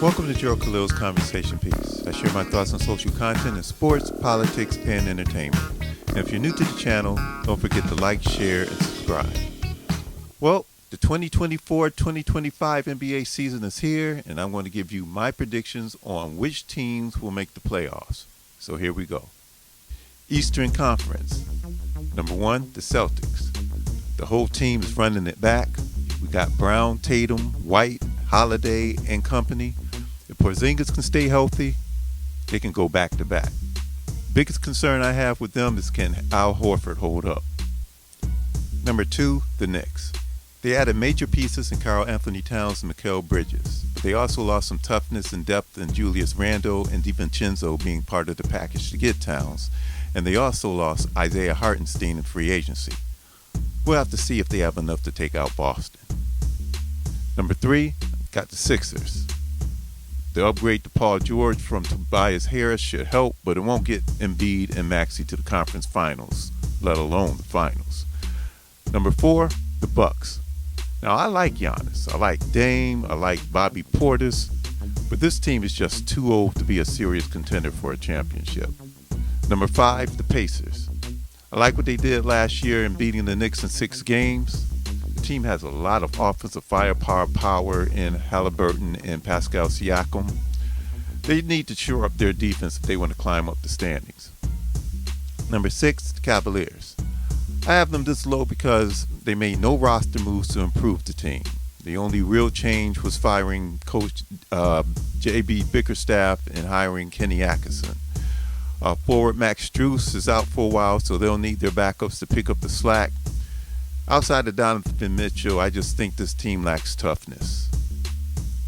Welcome to Gerald Khalil's Conversation Piece. I share my thoughts on social content in sports, politics, and entertainment. And if you're new to the channel, don't forget to like, share, and subscribe. Well, the 2024-2025 NBA season is here, and I'm going to give you my predictions on which teams will make the playoffs. So here we go. Eastern Conference. Number 1, the Celtics. The whole team is running it back. We got Brown, Tatum, White, Holiday, and company. If Porzingis can stay healthy, they can go back-to-back. Biggest concern I have with them is, can Al Horford hold up? Number 2, the Knicks. They added major pieces in Karl Anthony Towns and Mikal Bridges, but they also lost some toughness and depth in Julius Randle and DiVincenzo being part of the package to get Towns, and they also lost Isaiah Hartenstein in free agency. We'll have to see if they have enough to take out Boston. Number 3, got the Sixers. The upgrade to Paul George from Tobias Harris should help, but it won't get Embiid and Maxey to the conference finals, let alone the finals. Number 4, the Bucks. Now, I like Giannis. I like Dame. I like Bobby Portis. But this team is just too old to be a serious contender for a championship. Number 5, the Pacers. I like what they did last year in beating the Knicks in 6 games. The team has a lot of offensive power in Halliburton and Pascal Siakam. They need to shore up their defense if they want to climb up the standings. Number 6, the Cavaliers. I have them this low because they made no roster moves to improve the team. The only real change was firing Coach J.B. Bickerstaff and hiring Kenny Atkinson. Forward Max Strus is out for a while, so they'll need their backups to pick up the slack. Outside of Donovan Mitchell, I just think this team lacks toughness.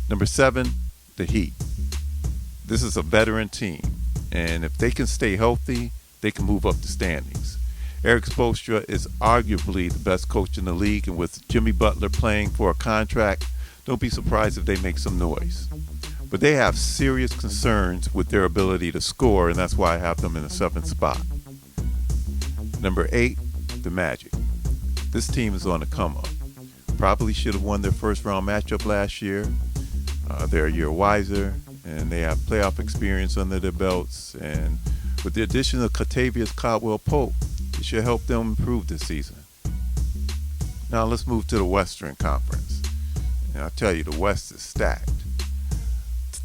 Number 7, the Heat. This is a veteran team, and if they can stay healthy, they can move up the standings. Eric Spoelstra is arguably the best coach in the league, and with Jimmy Butler playing for a contract, don't be surprised if they make some noise. But they have serious concerns with their ability to score, and that's why I have them in the 7th spot. Number 8, the Magic. This team is on the come up. Probably should have won their first round matchup last year. They're a year wiser, and they have playoff experience under their belts. And with the addition of Kentavious Caldwell-Pope, it should help them improve this season. Now let's move to the Western Conference. And I'll tell you, the West is stacked.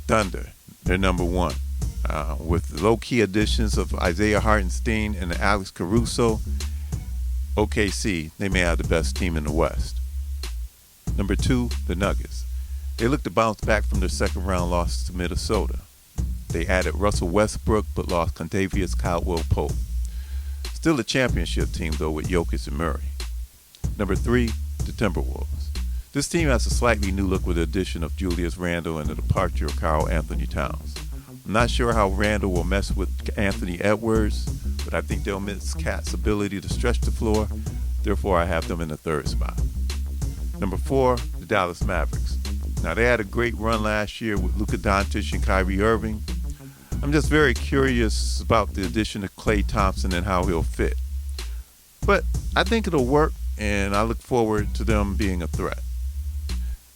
Thunder, they're number 1. With the low-key additions of Isaiah Hartenstein and Alex Caruso, OKC, they may have the best team in the West. Number 2, the Nuggets. They look to bounce back from their second-round loss to Minnesota. They added Russell Westbrook but lost Kentavious Caldwell-Pope. Still a championship team, though, with Jokic and Murray. Number 3, the Timberwolves. This team has a slightly new look with the addition of Julius Randle and the departure of Karl Anthony Towns. I'm not sure how Randle will mess with Anthony Edwards, but I think they'll miss Cat's ability to stretch the floor. Therefore, I have them in the 3rd spot. Number 4, the Dallas Mavericks. Now, they had a great run last year with Luka Doncic and Kyrie Irving. I'm just very curious about the addition of Klay Thompson and how he'll fit. But I think it'll work, and I look forward to them being a threat.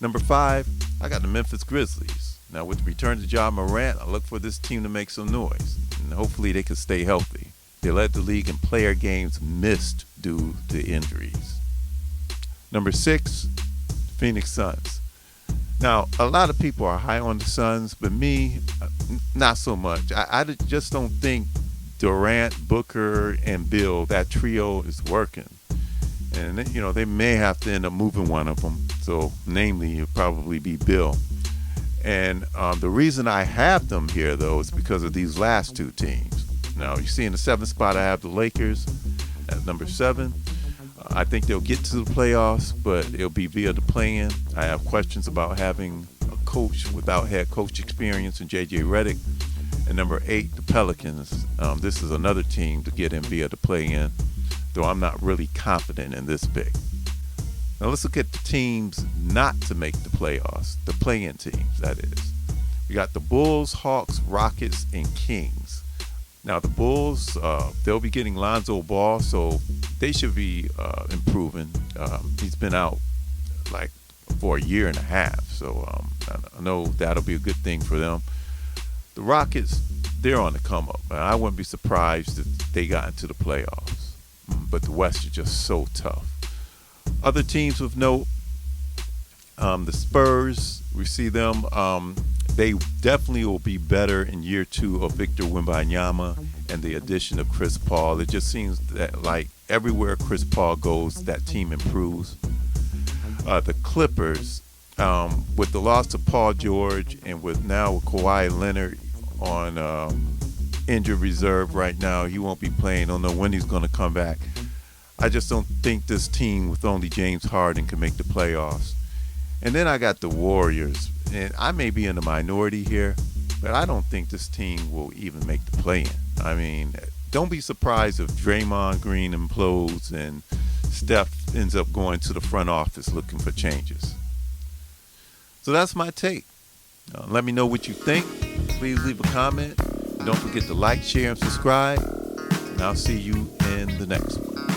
Number 5, I got the Memphis Grizzlies. Now, with the return to Ja Morant, I look for this team to make some noise, and hopefully they can stay healthy. They led the league in player games missed due to injuries. Number 6, the Phoenix Suns. Now, a lot of people are high on the Suns, but me, not so much. I just don't think Durant, Booker, and Bill, that trio is working. And, they may have to end up moving one of them. So, namely, it'll probably be Bill. And the reason I have them here, though, is because of these last 2 teams. Now, you see in the 7th spot, I have the Lakers at number 7. I think they'll get to the playoffs, but it'll be via the play-in. I have questions about having a coach without head coach experience in J.J. Redick. And number 8, the Pelicans. This is another team to get in via the play-in, though I'm not really confident in this pick. Now let's look at the teams not to make the playoffs, the play-in teams, that is. We got the Bulls, Hawks, Rockets, and Kings. Now the Bulls, they'll be getting Lonzo Ball, so they should be improving. He's been out like for a year and a half. So I know that'll be a good thing for them. The Rockets, they're on the come up. I wouldn't be surprised if they got into the playoffs. But the West is just so tough. Other teams of note, the Spurs, we see them. They definitely will be better in year 2 of Victor Wembanyama and the addition of Chris Paul. It just seems that like everywhere Chris Paul goes, that team improves. The Clippers, with the loss of Paul George and with Kawhi Leonard on injured reserve right now, he won't be playing. Don't know when he's going to come back. I just don't think this team with only James Harden can make the playoffs. And then I got the Warriors, and I may be in the minority here, but I don't think this team will even make the play-in. I mean, don't be surprised if Draymond Green implodes and Steph ends up going to the front office looking for changes. So that's my take. Let me know what you think. Please leave a comment. Don't forget to like, share, and subscribe. And I'll see you in the next one.